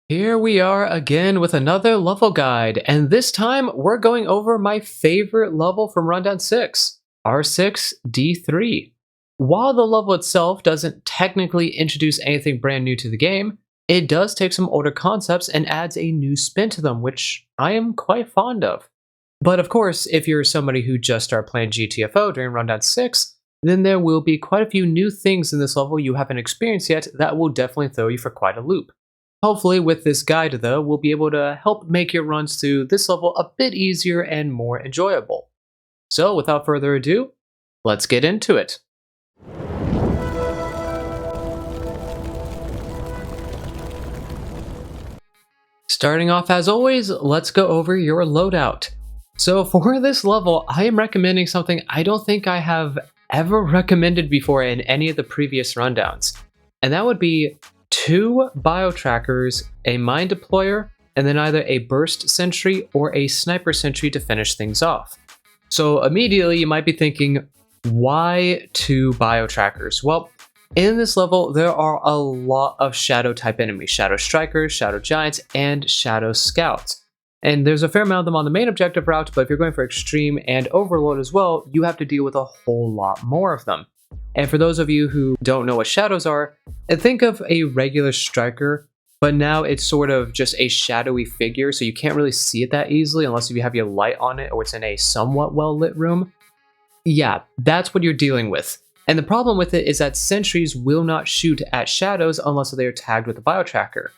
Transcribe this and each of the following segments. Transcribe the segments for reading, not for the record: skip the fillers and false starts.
Here we are again with another level guide, and this time we're going over my favorite level from Rundown 6, R6D3. While the level itself doesn't technically introduce anything brand new to the game, it does take some older concepts and adds a new spin to them, which I am quite fond of. But of course, if you're somebody who just started playing GTFO during Rundown 6, then there will be quite a few new things in this level you haven't experienced yet that will definitely throw you for quite a loop. Hopefully with this guide though, we'll be able to help make your runs through this level a bit easier and more enjoyable. So without further ado, let's get into it. Starting off as always, let's go over your loadout. So for this level, I am recommending something I don't think I have ever recommended before in any of the previous rundowns, and that would be 2 bio trackers, a mine deployer, and then either a burst sentry or a sniper sentry to finish things off. So immediately you might be thinking, why 2 bio trackers? Well, in this level there are a lot of shadow type enemies, shadow strikers, shadow giants, and shadow scouts. And there's a fair amount of them on the main objective route, but if you're going for extreme and overload as well, you have to deal with a whole lot more of them. And for those of you who don't know what shadows are, think of a regular striker, but now it's sort of just a shadowy figure, so you can't really see it that easily unless you have your light on it or it's in a somewhat well-lit room. Yeah, that's what you're dealing with. And the problem with it is that sentries will not shoot at shadows unless they are tagged with a bio tracker.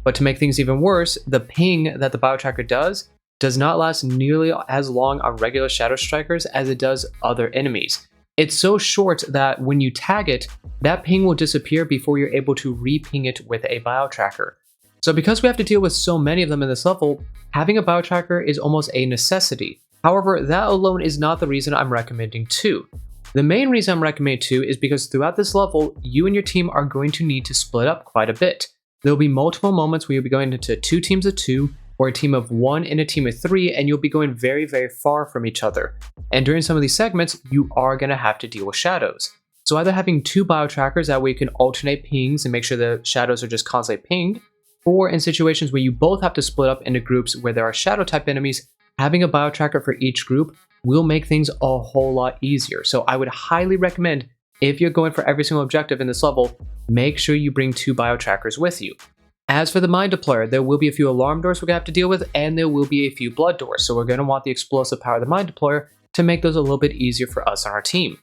But to make things even worse, the ping that the bio tracker does not last nearly as long on regular shadow strikers as it does other enemies. It's so short that when you tag it, that ping will disappear before you're able to re-ping it with a bio tracker. So because we have to deal with so many of them in this level, having a bio tracker is almost a necessity. However, that alone is not the reason I'm recommending 2. The main reason I'm recommending 2 is because throughout this level, you and your team are going to need to split up quite a bit. There will be multiple moments where you'll be going into 2 teams of 2, or a team of 1 and a team of 3, and you'll be going very, very far from each other. And during some of these segments, you are going to have to deal with shadows. So either having 2 bio trackers, that way you can alternate pings and make sure the shadows are just constantly pinged, or in situations where you both have to split up into groups where there are shadow type enemies, having a bio tracker for each group will make things a whole lot easier. So I would highly recommend, if you're going for every single objective in this level, make sure you bring 2 bio trackers with you. As for the mine deployer, there will be a few alarm doors we're going to have to deal with, and there will be a few blood doors, so we're going to want the explosive power of the mine deployer to make those a little bit easier for us on our team.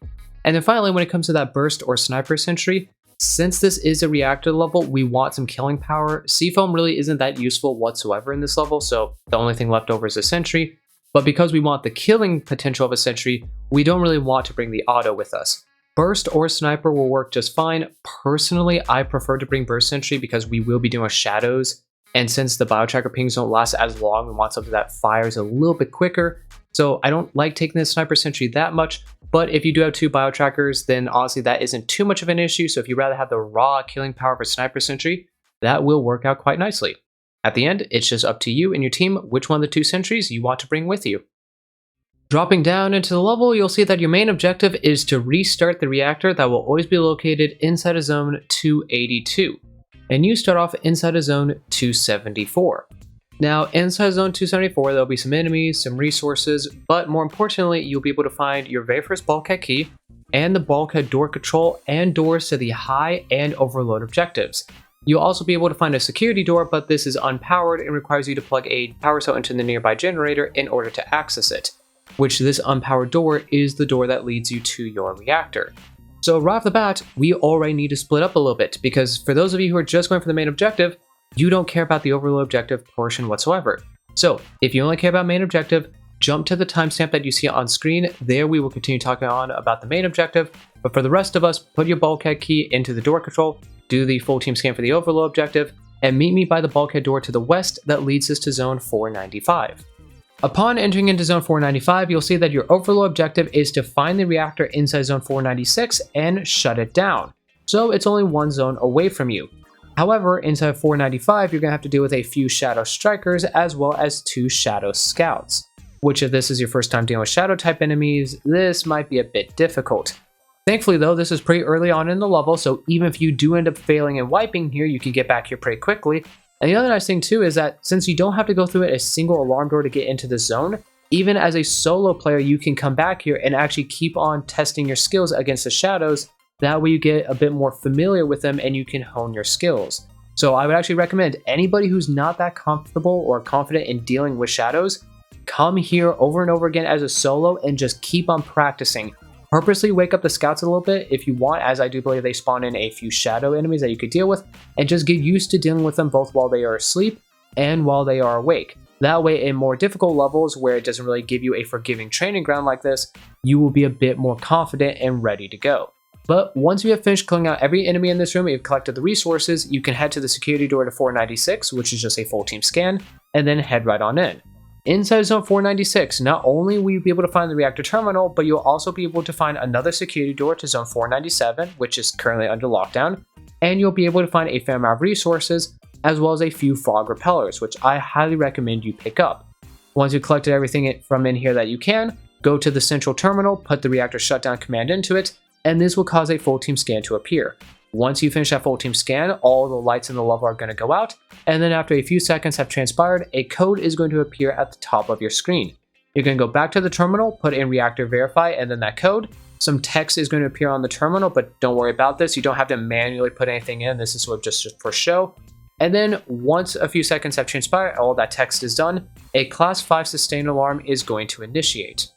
And then finally, when it comes to that burst or sniper sentry, since this is a reactor level, we want some killing power. Seafoam really isn't that useful whatsoever in this level, so the only thing left over is a sentry. But because we want the killing potential of a sentry, we don't really want to bring the auto with us. Burst or sniper will work just fine. Personally, I prefer to bring burst sentry because we will be doing shadows, and since the bio tracker pings don't last as long, we want something that fires a little bit quicker. So I don't like taking the sniper sentry that much, but if you do have 2 bio trackers, then honestly that isn't too much of an issue. So if you'd rather have the raw killing power of a sniper sentry, that will work out quite nicely. At the end, it's just up to you and your team which one of the 2 sentries you want to bring with you. Dropping down into the level, you'll see that your main objective is to restart the reactor that will always be located inside of zone 282. And you start off inside of zone 274. Now, inside zone 274, there'll be some enemies, some resources, but more importantly, you'll be able to find your very first bulkhead key and the bulkhead door control and doors to the high and overload objectives. You'll also be able to find a security door, but this is unpowered and requires you to plug a power cell into the nearby generator in order to access it, which this unpowered door is the door that leads you to your reactor. So right off the bat, we already need to split up a little bit, because for those of you who are just going for the main objective, you don't care about the overload objective portion whatsoever. So if you only care about main objective, jump to the timestamp that you see on screen. There we will continue talking on about the main objective, but for the rest of us, put your bulkhead key into the door control, do the full team scan for the overload objective, and meet me by the bulkhead door to the west that leads us to zone 495. Upon entering into zone 495, you'll see that your overload objective is to find the reactor inside zone 496 and shut it down. So it's only 1 zone away from you. However, inside 495, you're going to have to deal with a few shadow strikers as well as 2 shadow scouts, which if this is your first time dealing with shadow type enemies, this might be a bit difficult. Thankfully though, this is pretty early on in the level, so even if you do end up failing and wiping here, you can get back here pretty quickly, And the other nice thing too is that since you don't have to go through a single alarm door to get into the zone, even as a solo player, you can come back here and actually keep on testing your skills against the shadows. That way you get a bit more familiar with them and you can hone your skills. So I would actually recommend anybody who's not that comfortable or confident in dealing with shadows, come here over and over again as a solo and just keep on practicing. Purposely wake up the scouts a little bit if you want, as I do believe they spawn in a few shadow enemies that you could deal with, and just get used to dealing with them both while they are asleep and while they are awake. That way in more difficult levels where it doesn't really give you a forgiving training ground like this, you will be a bit more confident and ready to go. But once you have finished killing out every enemy in this room, you've collected the resources, you can head to the security door to 496, which is just a full team scan, and then head right on in. Inside zone 496, not only will you be able to find the reactor terminal, but you'll also be able to find another security door to zone 497, which is currently under lockdown, and you'll be able to find a fair amount of resources, as well as a few fog repellers, which I highly recommend you pick up. Once you've collected everything from in here that you can, go to the central terminal, put the reactor shutdown command into it, and this will cause a full team scan to appear. Once you finish that full team scan, all the lights in the level are going to go out, and then after a few seconds have transpired, a code is going to appear at the top of your screen. You're going to go back to the terminal, put in reactor verify, and then that code. Some text is going to appear on the terminal, but don't worry about this. You don't have to manually put anything in. This is sort of just for show. And then once a few seconds have transpired, all that text is done, a class 5 sustain alarm is going to initiate.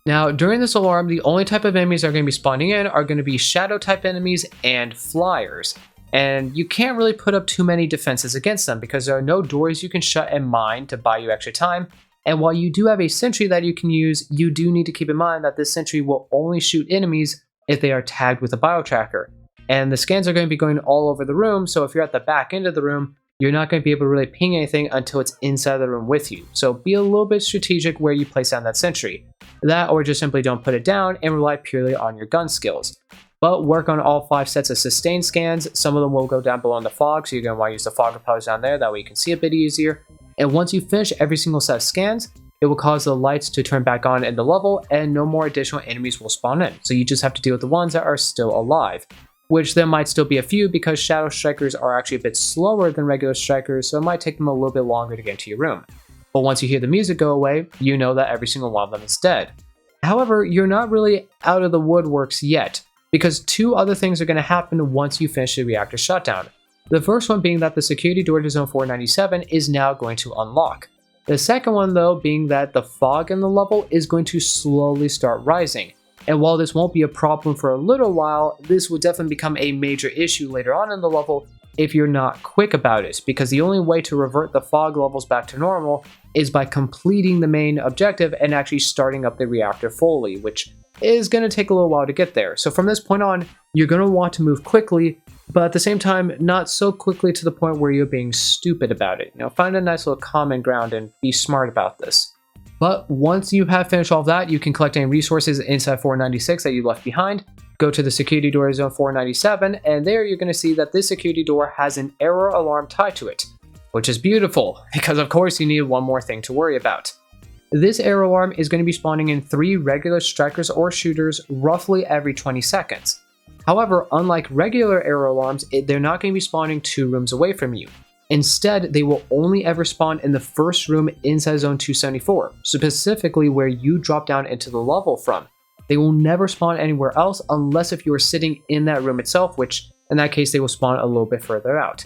Now, during this alarm, the only type of enemies that are going to be spawning in are going to be shadow type enemies and flyers. And you can't really put up too many defenses against them because there are no doors you can shut and mine to buy you extra time. And while you do have a sentry that you can use, you do need to keep in mind that this sentry will only shoot enemies if they are tagged with a bio tracker. And the scans are going to be going all over the room, so if you're at the back end of the room, you're not going to be able to really ping anything until it's inside the room with you. So be a little bit strategic where you place down that sentry. That or just simply don't put it down and rely purely on your gun skills. But work on all 5 sets of sustain scans. Some of them will go down below in the fog, so you're going to want to use the fog repellers down there, that way you can see a bit easier. And once you finish every single set of scans, it will cause the lights to turn back on in the level and no more additional enemies will spawn in. So you just have to deal with the ones that are still alive, which there might still be a few because shadow strikers are actually a bit slower than regular strikers, so it might take them a little bit longer to get into your room. But once you hear the music go away, you know that every single one of them is dead. However, you're not really out of the woodworks yet, because 2 other things are going to happen once you finish the reactor shutdown. The first one being that the security door to zone 497 is now going to unlock. The second one though being that the fog in the level is going to slowly start rising. And while this won't be a problem for a little while, this will definitely become a major issue later on in the level if you're not quick about it, because the only way to revert the fog levels back to normal is by completing the main objective and actually starting up the reactor fully, which is going to take a little while to get there. So from this point on, you're going to want to move quickly, but at the same time, not so quickly to the point where you're being stupid about it. Find a nice little common ground and be smart about this. But once you have finished all of that, you can collect any resources inside 496 that you left behind. Go to the security door zone 497, and there you're going to see that this security door has an error alarm tied to it, which is beautiful, because of course you need one more thing to worry about. This error alarm is going to be spawning in 3 regular strikers or shooters roughly every 20 seconds. However, unlike regular error alarms, they're not going to be spawning 2 rooms away from you. Instead, they will only ever spawn in the first room inside zone 274, specifically where you drop down into the level from. They will never spawn anywhere else unless if you are sitting in that room itself, which in that case they will spawn a little bit further out.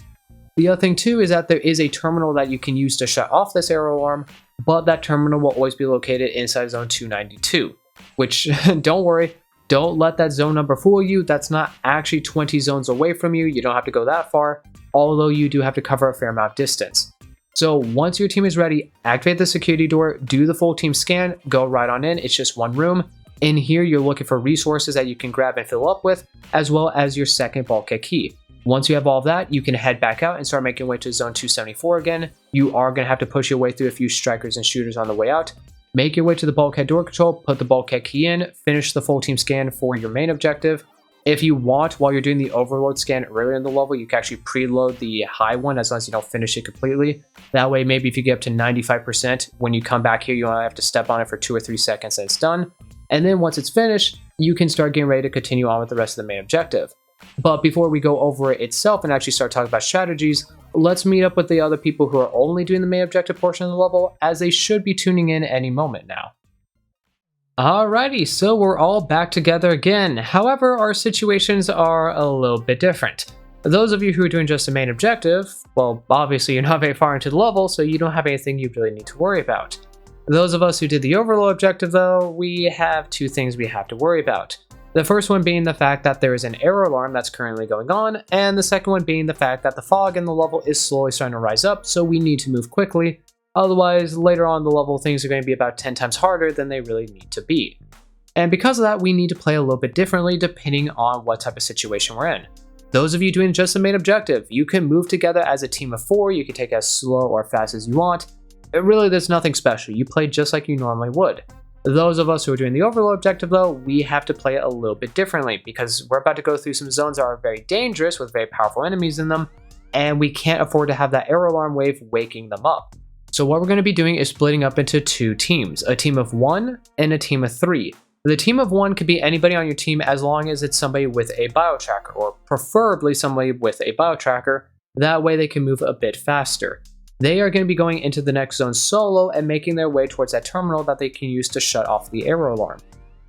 The other thing too is that there is a terminal that you can use to shut off this error alarm, but that terminal will always be located inside zone 292, which don't worry, don't let that zone number fool you. That's not actually 20 zones away from you. You don't have to go that far, although you do have to cover a fair amount of distance. So once your team is ready, activate the security door, do the full team scan, go right on in. It's just one room. In here, you're looking for resources that you can grab and fill up with, as well as your second bulkhead key. Once you have all of that, you can head back out and start making your way to zone 274 again. You are going to have to push your way through a few strikers and shooters on the way out. Make your way to the bulkhead door control, put the bulkhead key in, finish the full team scan for your main objective. If you want, while you're doing the overload scan earlier in the level, you can actually preload the high one as long as you don't finish it completely. That way, maybe if you get up to 95%, when you come back here, you only have to step on it for 2 or 3 seconds and it's done. And then once it's finished, you can start getting ready to continue on with the rest of the main objective. But before we go over it itself and actually start talking about strategies, let's meet up with the other people who are only doing the main objective portion of the level, as they should be tuning in any moment now. Alrighty, so we're all back together again. However, our situations are a little bit different. Those of you who are doing just the main objective, well, obviously you're not very far into the level, so you don't have anything you really need to worry about. Those of us who did the overload objective though, we have two things we have to worry about. The first one being the fact that there is an error alarm that's currently going on, and the second one being the fact that the fog in the level is slowly starting to rise up, so we need to move quickly. Otherwise, later on in the level, things are going to be about 10 times harder than they really need to be. And because of that, we need to play a little bit differently depending on what type of situation we're in. Those of you doing just the main objective, you can move together as a team of 4, you can take as slow or fast as you want. Really, there's nothing special, you play just like you normally would. Those of us who are doing the overload objective though, we have to play it a little bit differently because we're about to go through some zones that are very dangerous with very powerful enemies in them, and we can't afford to have that error alarm wave waking them up. So what we're going to be doing is splitting up into 2 teams, a team of 1 and a team of 3. The team of 1 could be anybody on your team as long as it's somebody with a bio tracker, or preferably somebody with a bio tracker. That way they can move a bit faster. They are going to be going into the next zone solo and making their way towards that terminal that they can use to shut off the error alarm.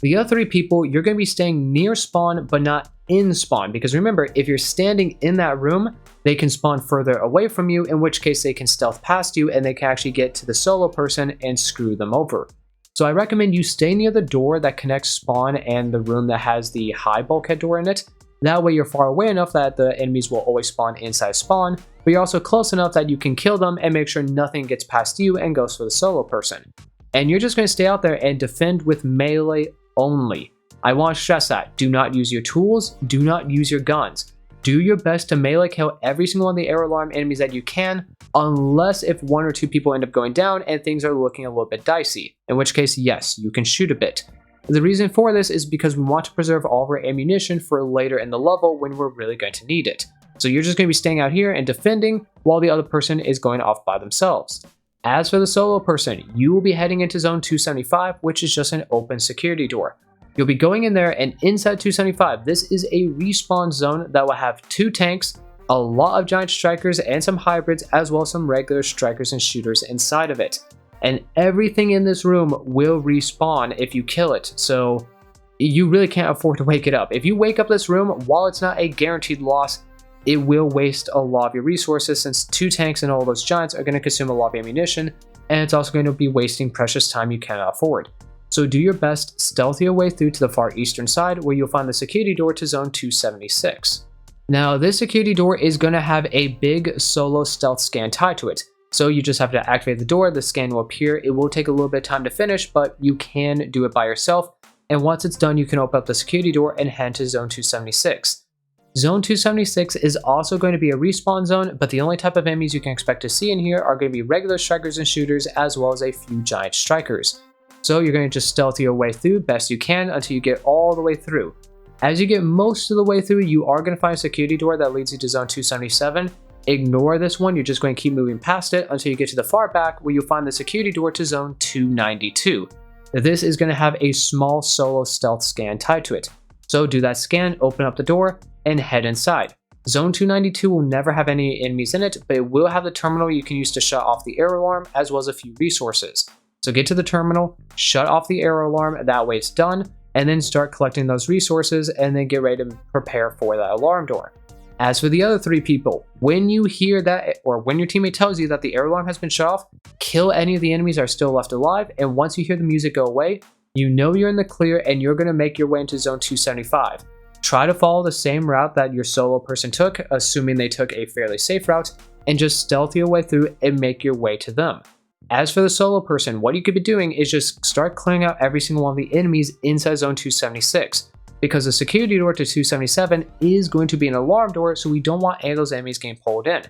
The other 3 people, you're going to be staying near spawn but not in spawn, because remember, if you're standing in that room, they can spawn further away from you, in which case they can stealth past you and they can actually get to the solo person and screw them over. So I recommend you stay near the door that connects spawn and the room that has the high bulkhead door in it. That way you're far away enough that the enemies will always spawn inside spawn, but you're also close enough that you can kill them and make sure nothing gets past you and goes for the solo person. And you're just going to stay out there and defend with melee only. I want to stress that. Do not use your tools, do not use your guns. Do your best to melee kill every single one of the error alarm enemies that you can, unless if 1 or 2 people end up going down and things are looking a little bit dicey, in which case, yes, you can shoot a bit. The reason for this is because we want to preserve all of our ammunition for later in the level when we're really going to need it. So you're just going to be staying out here and defending while the other person is going off by themselves. As for the solo person, you will be heading into zone 275, which is just an open security door. You'll be going in there, and inside 275, this is a respawn zone that will have 2 tanks, a lot of giant strikers and some hybrids, as well as some regular strikers and shooters inside of it. And everything in this room will respawn if you kill it, so you really can't afford to wake it up. If you wake up this room, while it's not a guaranteed loss, it will waste a lot of your resources, since 2 tanks and all those giants are going to consume a lot of ammunition, and it's also going to be wasting precious time you cannot afford. So do your best, stealth your way through to the far eastern side where you'll find the security door to zone 276. Now this security door is going to have a big solo stealth scan tied to it. So you just have to activate the door, the scan will appear. It will take a little bit of time to finish, but you can do it by yourself. And once it's done, you can open up the security door and head to zone 276. Zone 276 is also going to be a respawn zone, but the only type of enemies you can expect to see in here are going to be regular strikers and shooters, as well as a few giant strikers. So you're going to just stealth your way through best you can until you get all the way through. As you get most of the way through, you are going to find a security door that leads you to zone 277. Ignore this one, you're just going to keep moving past it until you get to the far back where you'll find the security door to zone 292. This is going to have a small solo stealth scan tied to it. So do that scan, open up the door, and head inside. Zone 292 will never have any enemies in it, but it will have the terminal you can use to shut off the error alarm, as well as a few resources. So get to the terminal, shut off the error alarm, that way it's done, and then start collecting those resources and then get ready to prepare for that alarm door. As for the other 3 people, when you hear that, or when your teammate tells you that the error alarm has been shut off, kill any of the enemies that are still left alive, and once you hear the music go away, you know you're in the clear and you're going to make your way into zone 275. Try to follow the same route that your solo person took, assuming they took a fairly safe route, and just stealth your way through and make your way to them. As for the solo person, what you could be doing is just start clearing out every single one of the enemies inside zone 276, because the security door to 277 is going to be an alarm door, so we don't want any of those enemies getting pulled in.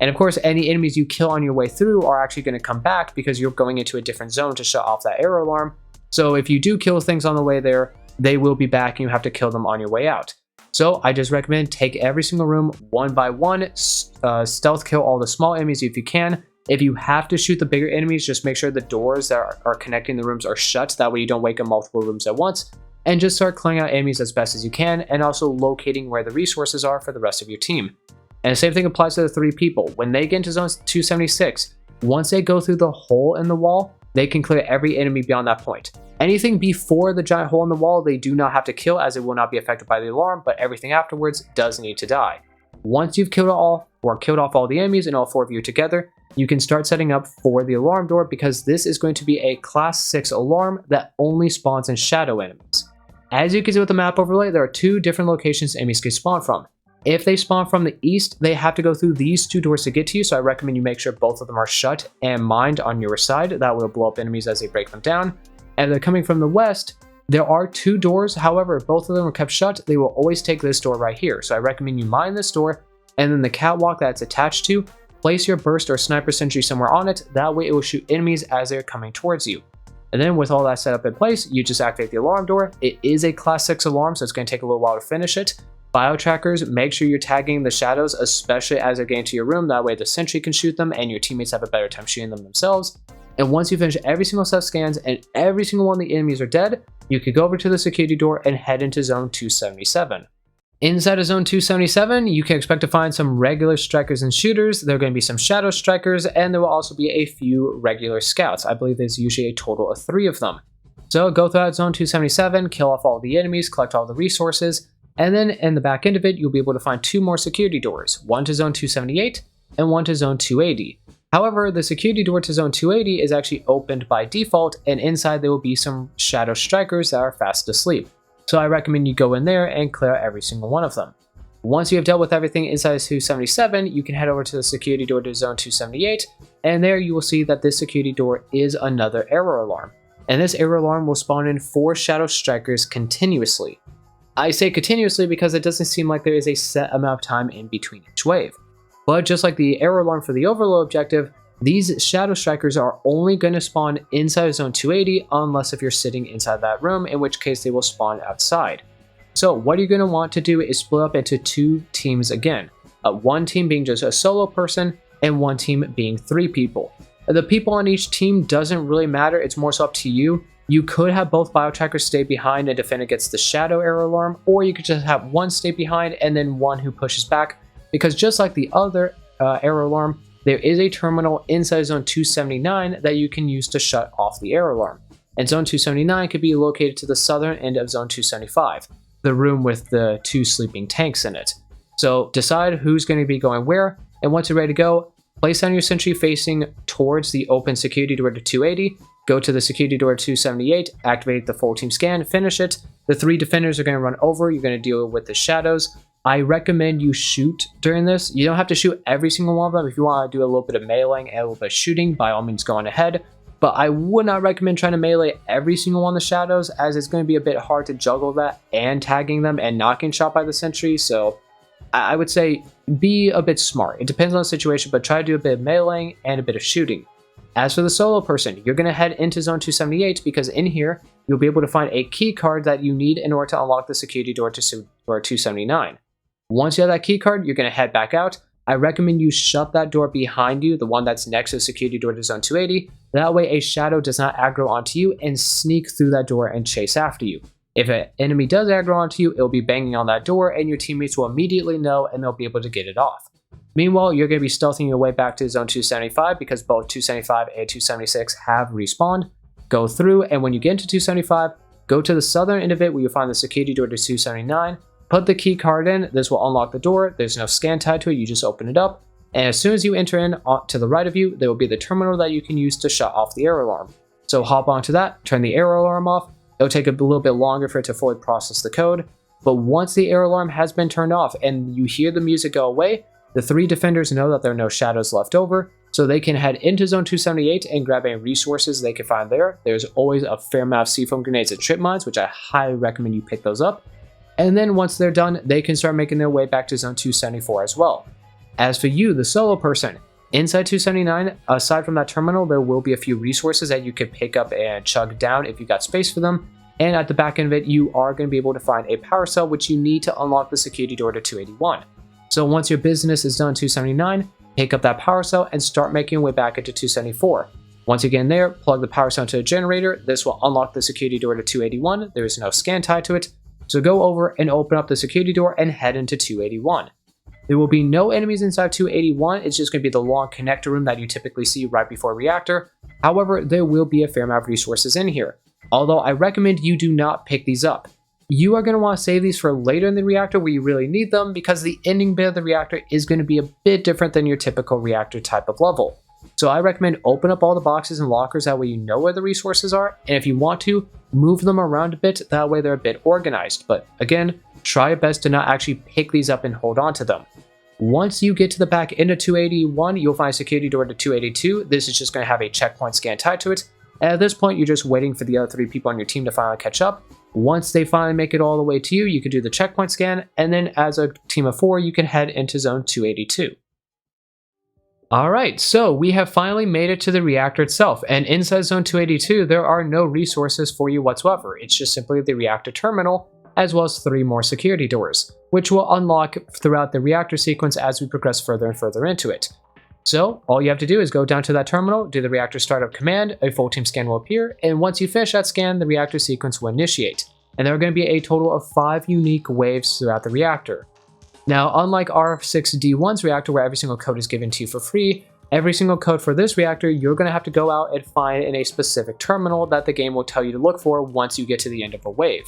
And of course, any enemies you kill on your way through are actually going to come back because you're going into a different zone to shut off that error alarm. So if you do kill things on the way there, they will be back and you have to kill them on your way out. So I just recommend take every single room one by one, stealth kill all the small enemies if you can. If you have to shoot the bigger enemies, just make sure the doors that are connecting the rooms are shut. That way you don't wake up multiple rooms at once. and just start clearing out enemies as best as you can, and also locating where the resources are for the rest of your team. And the same thing applies to the 3 people. When they get into zone 276, once they go through the hole in the wall, they can clear every enemy beyond that point. Anything before the giant hole in the wall, they do not have to kill, as it will not be affected by the alarm, but everything afterwards does need to die. Once you've killed all, or killed off all the enemies and all 4 of you together, you can start setting up for the alarm door, because this is going to be a class 6 alarm that only spawns in shadow enemies. As you can see with the map overlay, there are 2 different locations enemies can spawn from. If they spawn from the east, they have to go through these 2 doors to get to you, so I recommend you make sure both of them are shut and mined on your side. That will blow up enemies as they break them down. And they're coming from the west. There are 2 doors, however, if both of them are kept shut, they will always take this door right here. So I recommend you mine this door, and then the catwalk that's attached to, place your burst or sniper sentry somewhere on it. That way it will shoot enemies as they're coming towards you. And then with all that set up in place, you just activate the alarm door. It is a class 6 alarm, so it's going to take a little while to finish it. Bio trackers, make sure you're tagging the shadows, especially as they're getting to your room. That way the sentry can shoot them and your teammates have a better time shooting them themselves. And once you finish every single set of scans and every single one of the enemies are dead, you can go over to the security door and head into zone 277. Inside of zone 277, you can expect to find some regular strikers and shooters. There are going to be some shadow strikers, and there will also be a few regular scouts. I believe there's usually a total of 3 of them. So go throughout zone 277, kill off all the enemies, collect all the resources, and then in the back end of it, you'll be able to find 2 more security doors, one to zone 278 and one to zone 280. However, the security door to zone 280 is actually opened by default, and inside there will be some shadow strikers that are fast asleep. So I recommend you go in there and clear every single one of them. Once you have dealt with everything inside 277, you can head over to the security door to zone 278, and there you will see that this security door is another error alarm. And this error alarm will spawn in 4 shadow strikers continuously. I say continuously because it doesn't seem like there is a set amount of time in between each wave. But just like the error alarm for the overload objective, these shadow strikers are only going to spawn inside of zone 280 unless if you're sitting inside that room, in which case they will spawn outside. So what you're going to want to do is split up into 2 teams again. One team being just a solo person and one team being 3 people. The people on each team doesn't really matter, it's more so up to you. You could have both bio trackers stay behind and defend against the shadow error alarm, or you could just have one stay behind and then one who pushes back. Because just like the other error alarm, there is a terminal inside zone 279 that you can use to shut off the error alarm. And zone 279 could be located to the southern end of zone 275, the room with the 2 sleeping tanks in it. So decide who's going to be going where, and once you're ready to go, place down your sentry facing towards the open security door to 280, go to the security door to 278, activate the full team scan, finish it. The 3 defenders are going to run over, you're going to deal with the shadows. I recommend you shoot during this. You don't have to shoot every single one of them. If you want to do a little bit of meleeing and a little bit of shooting, by all means go on ahead. But I would not recommend trying to melee every single one of the shadows, as it's going to be a bit hard to juggle that and tagging them and not getting shot by the sentry. So I would say be a bit smart. It depends on the situation, but try to do a bit of meleeing and a bit of shooting. As for the solo person, you're going to head into zone 278 because in here, you'll be able to find a key card that you need in order to unlock the security door to door 279. Once you have that key card, you're going to head back out. I recommend you shut that door behind you, the one that's next to the security door to zone 280. That way a shadow does not aggro onto you and sneak through that door and chase after you. If an enemy does aggro onto you, it'll be banging on that door and your teammates will immediately know and they'll be able to get it off. Meanwhile, you're going to be stealthing your way back to zone 275 because both 275 and 276 have respawned. Go through, and when you get into 275, go to the southern end of it where you'll find the security door to 279. Put the key card in, this will unlock the door. There's no scan tied to it, you just open it up. And as soon as you enter in, to the right of you, there will be the terminal that you can use to shut off the error alarm. So hop onto that, turn the error alarm off. It'll take a little bit longer for it to fully process the code. But once the error alarm has been turned off and you hear the music go away, the 3 defenders know that there are no shadows left over, so they can head into zone 278 and grab any resources they can find there. There's always a fair amount of C-foam grenades and trip mines, which I highly recommend you pick those up. And then once they're done, they can start making their way back to zone 274 as well. As for you, the solo person, inside 279, aside from that terminal, there will be a few resources that you can pick up and chug down if you got space for them. And at the back end of it, you are going to be able to find a power cell, which you need to unlock the security door to 281. So once your business is done 279, pick up that power cell and start making your way back into 274. Once you get in there, plug the power source to the generator. This will unlock the security door to 281. There is no scan tied to it. So go over and open up the security door and head into 281. There will be no enemies inside 281. It's just going to be the long connector room that you typically see right before reactor. However, there will be a fair amount of resources in here. Although I recommend you do not pick these up. You are going to want to save these for later in the reactor where you really need them, because the ending bit of the reactor is going to be a bit different than your typical reactor type of level. So I recommend open up all the boxes and lockers, that way you know where the resources are, and if you want to, move them around a bit, that way they're a bit organized. But again, try your best to not actually pick these up and hold on to them. Once you get to the back end of 281, you'll find a security door to 282. This is just going to have a checkpoint scan tied to it. At this point, you're just waiting for the other 3 people on your team to finally catch up. Once they finally make it all the way to you, you can do the checkpoint scan, and then as a team of 4, you can head into zone 282. Alright, so we have finally made it to the reactor itself, and inside zone 282, there are no resources for you whatsoever. It's just simply the reactor terminal, as well as 3 more security doors, which will unlock throughout the reactor sequence as we progress further and further into it. So, all you have to do is go down to that terminal, do the reactor startup command, a full team scan will appear, and once you finish that scan, the reactor sequence will initiate. And there are going to be a total of 5 unique waves throughout the reactor. Now, unlike R6D1's reactor where every single code is given to you for free, every single code for this reactor you're going to have to go out and find in a specific terminal that the game will tell you to look for once you get to the end of a wave.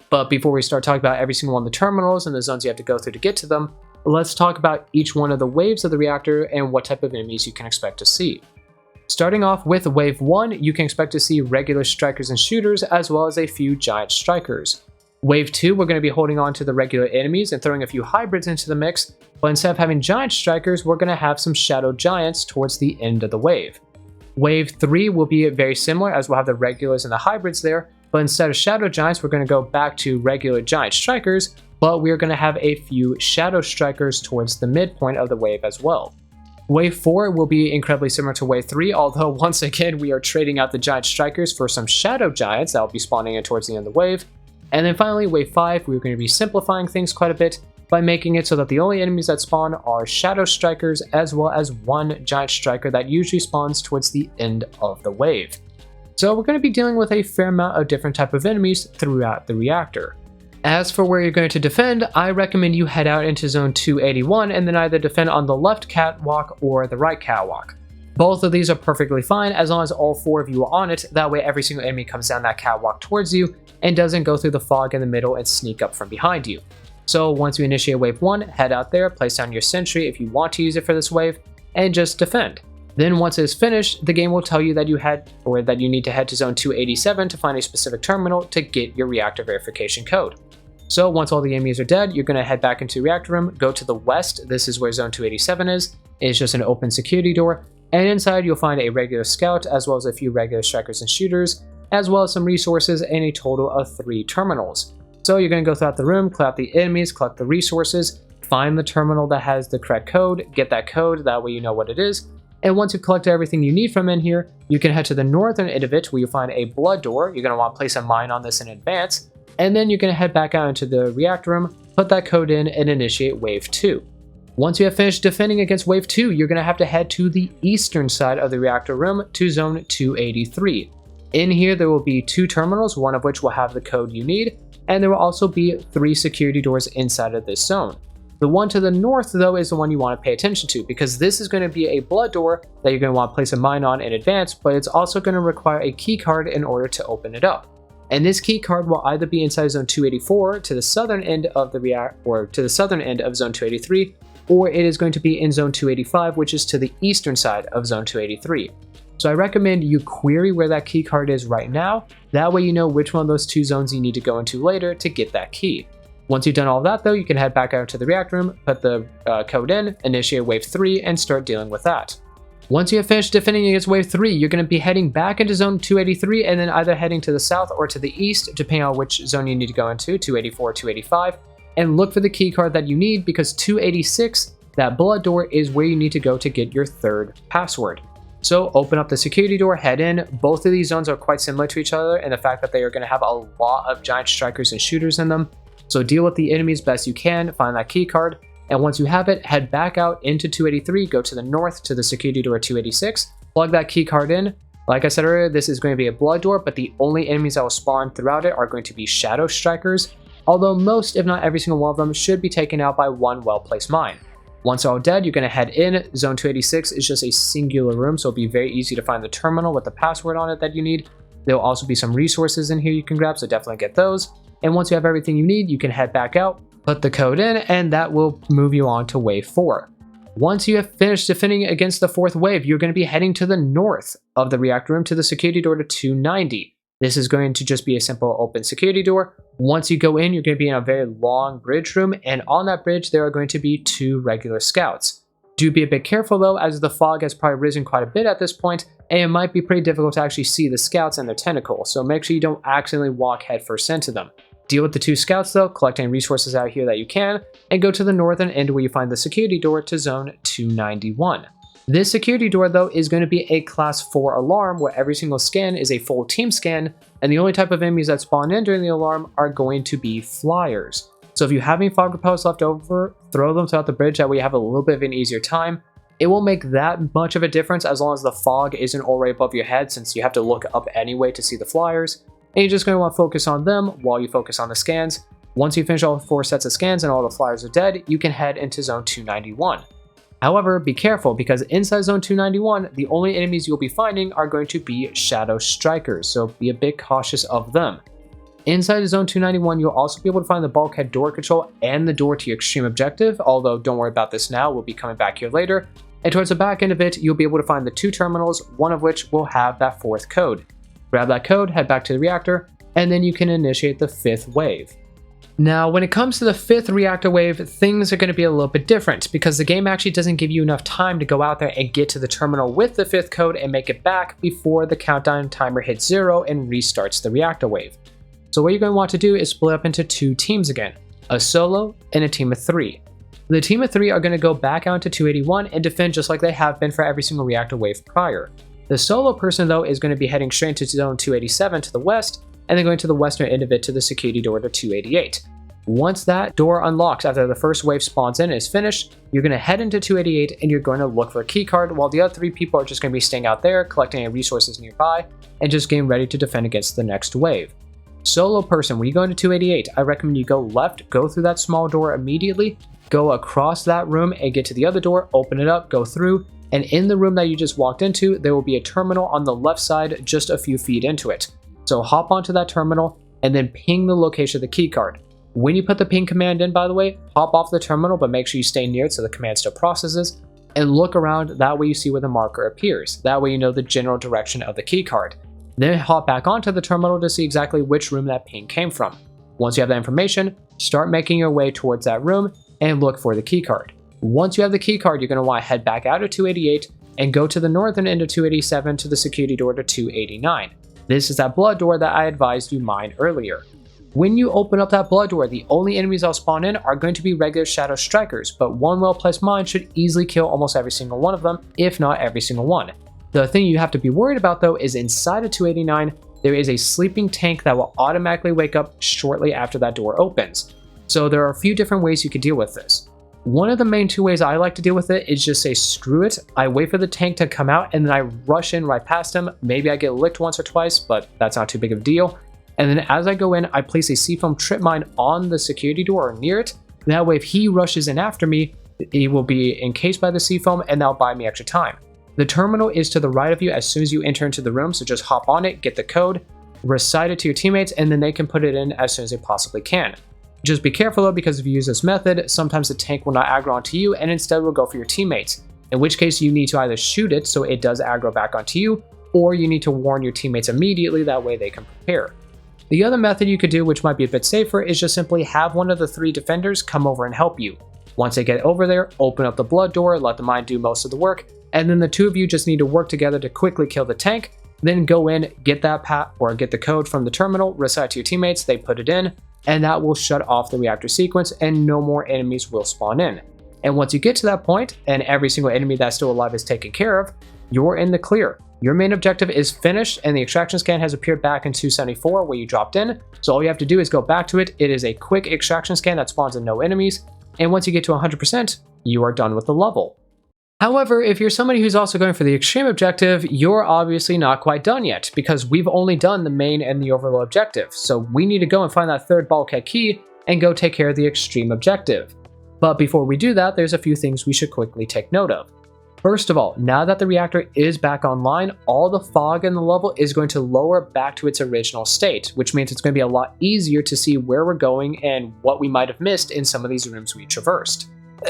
But before we start talking about every single one of the terminals and the zones you have to go through to get to them, let's talk about each one of the waves of the reactor and what type of enemies you can expect to see. Starting off with Wave 1, you can expect to see regular strikers and shooters, as well as a few giant strikers. Wave 2, we're going to be holding on to the regular enemies and throwing a few hybrids into the mix, but instead of having giant strikers, we're going to have some shadow giants towards the end of the wave. Wave 3 will be very similar, as we'll have the regulars and the hybrids there, but instead of shadow giants, we're going to go back to regular giant strikers, but we're going to have a few shadow strikers towards the midpoint of the wave as well. Wave 4 will be incredibly similar to Wave 3, although once again we are trading out the giant strikers for some shadow giants that will be spawning in towards the end of the wave. And then finally, Wave 5, we're going to be simplifying things quite a bit by making it so that the only enemies that spawn are shadow strikers, as well as 1 giant striker that usually spawns towards the end of the wave. So we're going to be dealing with a fair amount of different type of enemies throughout the reactor. As for where you're going to defend, I recommend you head out into zone 281 and then either defend on the left catwalk or the right catwalk. Both of these are perfectly fine as long as all 4 of you are on it, that way every single enemy comes down that catwalk towards you and doesn't go through the fog in the middle and sneak up from behind you. So once you initiate wave 1, head out there, place down your sentry if you want to use it for this wave, and just defend. Then once it is finished, the game will tell you that you need to head to zone 287 to find a specific terminal to get your reactor verification code. So once all the enemies are dead, you're going to head back into the reactor room, go to the west, this is where zone 287 is. It's just an open security door, and inside you'll find a regular scout as well as a few regular strikers and shooters, as well as some resources and a total of 3 terminals. So you're going to go throughout the room, collect the enemies, collect the resources, find the terminal that has the correct code, get that code, that way you know what it is. And once you've collected everything you need from in here, you can head to the northern end of it where you'll find a blood door. You're going to want to place a mine on this in advance. And then you're going to head back out into the reactor room, put that code in, and initiate Wave 2. Once you have finished defending against Wave 2, you're going to have to head to the eastern side of the reactor room to Zone 283. In here, there will be 2 terminals, one of which will have the code you need, and there will also be 3 security doors inside of this zone. The one to the north, though, is the one you want to pay attention to, because this is going to be a blood door that you're going to want to place a mine on in advance, but it's also going to require a key card in order to open it up. And this key card will either be inside Zone 284 to the southern end of the reactor, or to the southern end of Zone 283, or it is going to be in Zone 285, which is to the eastern side of Zone 283. So I recommend you query where that key card is right now. That way you know which one of those 2 zones you need to go into later to get that key. Once you've done all of that, though, you can head back out to the reactor room, put the code in, initiate Wave 3, and start dealing with that. Once you have finished defending against Wave 3, you're going to be heading back into Zone 283 and then either heading to the south or to the east, depending on which zone you need to go into, 284 or 285, and look for the key card that you need, because 286, that blood door, is where you need to go to get your 3rd password. So open up the security door, head in. Both of these zones are quite similar to each other in the fact that they are going to have a lot of giant strikers and shooters in them. So deal with the enemies best you can, find that key card, and once you have it, head back out into 283, go to the north to the security door 286, plug that key card in, Like I said earlier, this is going to be a blood door, but the only enemies that will spawn throughout it are going to be shadow strikers, although most, if not every single one of them, should be taken out by one well-placed mine. Once they're all dead, you're going to head in. Zone 286 is just a singular room, so it'll be very easy to find the terminal with the password on it that you need. There will also be some resources in here you can grab, so definitely get those. And once you have everything you need, you can head back out, put the code in, and that will move you on to wave 4. Once you have finished defending against the 4th wave, you're going to be heading to the north of the reactor room to the security door to 290. This is going to just be a simple open security door. Once you go in, you're going to be in a very long bridge room, and on that bridge, there are going to be 2 regular scouts. Do be a bit careful though, as the fog has probably risen quite a bit at this point, and it might be pretty difficult to actually see the scouts and their tentacles, so make sure you don't accidentally walk headfirst into them. Deal with the 2 scouts though, collect any resources out here that you can, and go to the northern end where you find the security door to zone 291. This security door though is going to be a class 4 alarm where every single scan is a full team scan, and the only type of enemies that spawn in during the alarm are going to be flyers. So if you have any fog repellers left over, throw them throughout the bridge, that way you have a little bit of an easier time. It won't make that much of a difference as long as the fog isn't already above your head, since you have to look up anyway to see the flyers. And you're just going to want to focus on them while you focus on the scans. Once you finish all 4 sets of scans and all the flyers are dead, you can head into zone 291. However, be careful, because inside zone 291, the only enemies you'll be finding are going to be shadow strikers, so be a bit cautious of them. Inside zone 291, you'll also be able to find the bulkhead door control and the door to your extreme objective, although don't worry about this now, we'll be coming back here later. And towards the back end of it, you'll be able to find the 2 terminals, one of which will have that 4th code. Grab that code, head back to the reactor, and then you can initiate the 5th wave. Now, when it comes to the 5th reactor wave, things are going to be a little bit different, because the game actually doesn't give you enough time to go out there and get to the terminal with the 5th code and make it back before the countdown timer hits 0 and restarts the reactor wave. So what you're going to want to do is split up into 2 teams again, a solo and a team of 3. The team of 3 are going to go back out to 281 and defend just like they have been for every single reactor wave prior. The solo person though is going to be heading straight to zone 287 to the west, and then going to the western end of it to the security door to 288. Once that door unlocks after the first wave spawns in and is finished, you're going to head into 288 and you're going to look for a keycard, while the other 3 people are just going to be staying out there, collecting any resources nearby, and just getting ready to defend against the next wave. Solo person, when you go into 288, I recommend you go left, go through that small door immediately, go across that room and get to the other door, open it up, go through, and in the room that you just walked into, there will be a terminal on the left side just a few feet into it. So hop onto that terminal and then ping the location of the keycard. When you put the ping command in, by the way, hop off the terminal, but make sure you stay near it so the command still processes, and look around, that way you see where the marker appears. That way you know the general direction of the keycard. Then hop back onto the terminal to see exactly which room that ping came from. Once you have that information, start making your way towards that room and look for the keycard. Once you have the keycard, you're going to want to head back out of 288 and go to the northern end of 287 to the security door to 289. This is that blood door that I advised you mine earlier. When you open up that blood door, the only enemies that'll spawn in are going to be regular shadow strikers, but one well-placed mine should easily kill almost every single one of them, if not every single one. The thing you have to be worried about though is inside of 289, there is a sleeping tank that will automatically wake up shortly after that door opens. So there are a few different ways you could deal with this. One of the main 2 ways I like to deal with it is just say screw it, I wait for the tank to come out and then I rush in right past him. Maybe I get licked once or twice, but that's not too big of a deal. And then as I go in, I place a seafoam trip mine on the security door or near it. That way if he rushes in after me, he will be encased by the seafoam and that'll buy me extra time. The terminal is to the right of you as soon as you enter into the room, so just hop on it, get the code, recite it to your teammates, and then they can put it in as soon as they possibly can. Just be careful though, because if you use this method, sometimes the tank will not aggro onto you and instead will go for your teammates, in which case you need to either shoot it so it does aggro back onto you, or you need to warn your teammates immediately, that way they can prepare. The other method you could do, which might be a bit safer, is just simply have one of the 3 defenders come over and help you. Once they get over there, open up the blood door, let the mine do most of the work, and then the 2 of you just need to work together to quickly kill the tank, then go in, get that get the code from the terminal, recite to your teammates, they put it in, and that will shut off the reactor sequence and no more enemies will spawn in. And once you get to that point, and every single enemy that's still alive is taken care of, you're in the clear. Your main objective is finished and the extraction scan has appeared back in 274 where you dropped in, so all you have to do is go back to it. It is a quick extraction scan that spawns in no enemies, and once you get to 100%, you are done with the level. However, if you're somebody who's also going for the extreme objective, you're obviously not quite done yet, because we've only done the main and the overload objective, so we need to go and find that third bulkhead key and go take care of the extreme objective. But before we do that, there's a few things we should quickly take note of. First of all, now that the reactor is back online, all the fog in the level is going to lower back to its original state, which means it's going to be a lot easier to see where we're going and what we might have missed in some of these rooms we traversed.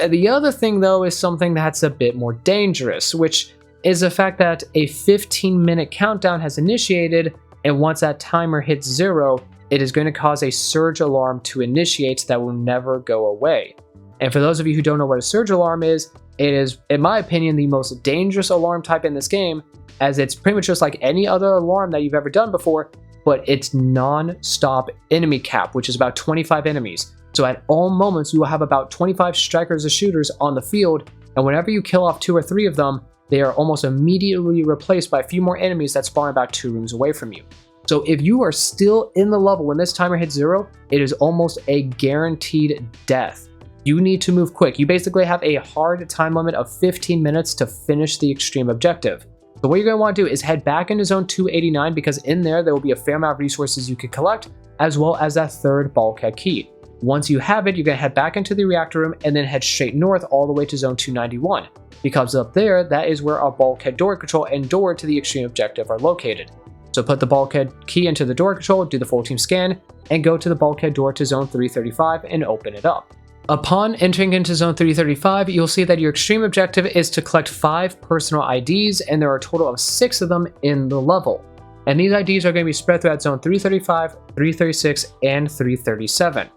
The other thing though is something that's a bit more dangerous, which is the fact that a 15-minute countdown has initiated, and once that timer hits 0, it is going to cause a surge alarm to initiate that will never go away. And for those of you who don't know what a surge alarm is, it is, in my opinion, the most dangerous alarm type in this game, as it's pretty much just like any other alarm that you've ever done before, but it's non-stop enemy cap, which is about 25 enemies. So at all moments, you will have about 25 strikers or shooters on the field, and whenever you kill off 2 or 3 of them, they are almost immediately replaced by a few more enemies that spawn about 2 rooms away from you. So if you are still in the level when this timer hits 0, it is almost a guaranteed death. You need to move quick. You basically have a hard time limit of 15 minutes to finish the extreme objective. So what you're going to want to do is head back into zone 289, because in there will be a fair amount of resources you can collect, as well as that third bulkhead key. Once you have it, you're going to head back into the reactor room and then head straight north all the way to zone 291, because up there, that is where our bulkhead door control and door to the extreme objective are located. So put the bulkhead key into the door control, do the full team scan, and go to the bulkhead door to zone 335 and open it up. Upon entering into zone 335, you'll see that your extreme objective is to collect 5 personal IDs, and there are a total of 6 of them in the level. And these IDs are going to be spread throughout zone 335, 336, and 337.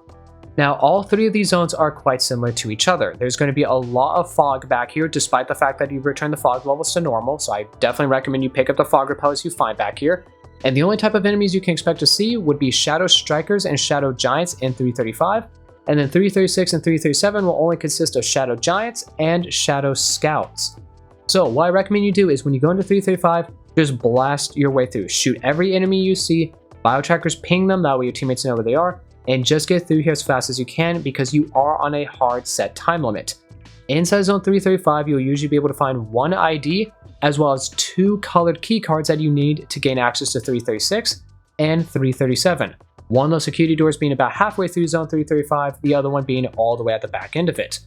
Now, all 3 of these zones are quite similar to each other. There's going to be a lot of fog back here, despite the fact that you've returned the fog levels to normal, so I definitely recommend you pick up the fog repellers you find back here. And the only type of enemies you can expect to see would be Shadow Strikers and Shadow Giants in 335, and then 336 and 337 will only consist of Shadow Giants and Shadow Scouts. So what I recommend you do is when you go into 335, just blast your way through. Shoot every enemy you see, biotrackers ping them, that way your teammates know where they are, and just get through here as fast as you can, because you are on a hard set time limit. Inside zone 335, you'll usually be able to find 1 ID, as well as 2 colored key cards that you need to gain access to 336 and 337. One of those security doors being about halfway through zone 335, the other one being all the way at the back end of it.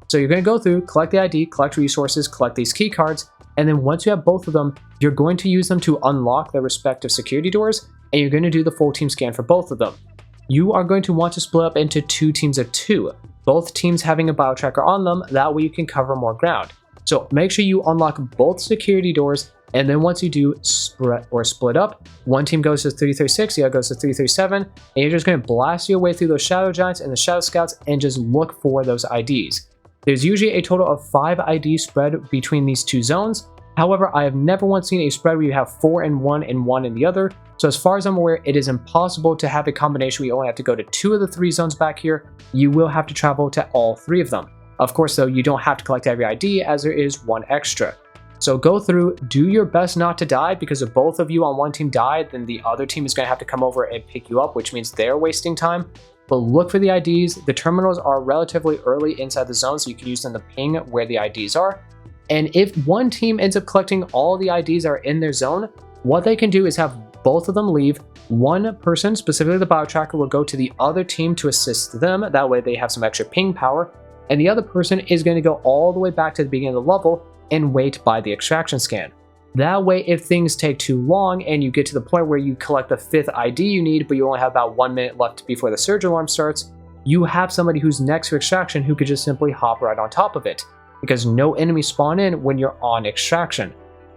So you're going to go through, collect the ID, collect resources, collect these key cards, and then once you have both of them, you're going to use them to unlock their respective security doors, and you're going to do the full team scan for both of them. You are going to want to split up into 2 teams of 2, both teams having a biotracker on them, that way you can cover more ground. So make sure you unlock both security doors, and then once you do split up, one team goes to 336, the other goes to 337, and you're just going to blast your way through those Shadow Giants and the Shadow Scouts and just look for those IDs. There's usually a total of 5 IDs spread between these 2 zones. However, I have never once seen a spread where you have 4 in one and 1 in the other. So as far as I'm aware, it is impossible to have a combination where you only have to go to 2 of the 3 zones back here. You will have to travel to all 3 of them. Of course, though, you don't have to collect every ID, as there is 1 extra. So go through, do your best not to die, because if both of you on one team die, then the other team is going to have to come over and pick you up, which means they're wasting time. But look for the IDs. The terminals are relatively early inside the zone, so you can use them to ping where the IDs are. And if one team ends up collecting all the IDs that are in their zone, what they can do is have both of them leave. One person, specifically the biotracker, will go to the other team to assist them. That way they have some extra ping power. And the other person is going to go all the way back to the beginning of the level and wait by the extraction scan. That way, if things take too long and you get to the point where you collect the 5th ID you need, but you only have about 1 minute left before the surge alarm starts, you have somebody who's next to extraction who could just simply hop right on top of it, because no enemies spawn in when you're on extraction.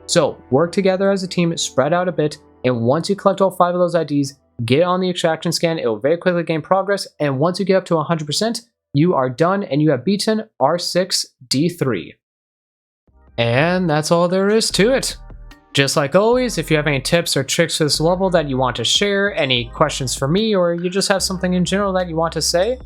So work together as a team, spread out a bit, and once you collect all 5 of those IDs, get on the extraction scan. It will very quickly gain progress, and once you get up to 100%, you are done and you have beaten R6D3. And that's all there is to it. Just like always, if you have any tips or tricks for this level that you want to share, any questions for me, or you just have something in general that you want to say,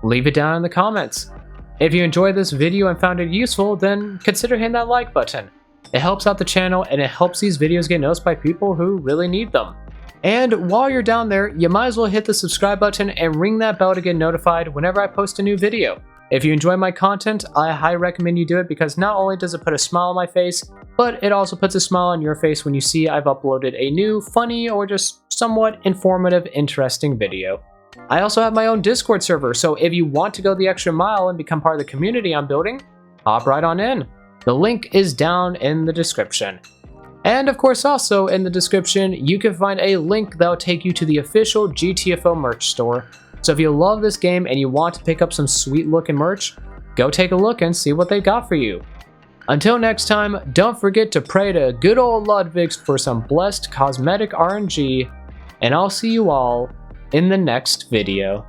leave it down in the comments. If you enjoyed this video and found it useful, then consider hitting that like button. It helps out the channel and it helps these videos get noticed by people who really need them. And while you're down there, you might as well hit the subscribe button and ring that bell to get notified whenever I post a new video. If you enjoy my content, I highly recommend you do it because not only does it put a smile on my face, but it also puts a smile on your face when you see I've uploaded a new, funny, or just somewhat informative, interesting video. I also have my own Discord server, so if you want to go the extra mile and become part of the community I'm building, hop right on in. The link is down in the description. And of course, also in the description, you can find a link that will take you to the official GTFO merch store. So if you love this game and you want to pick up some sweet looking merch, go take a look and see what they got for you. Until next time, don't forget to pray to good old Ludwig for some blessed cosmetic RNG, and I'll see you all in the next video.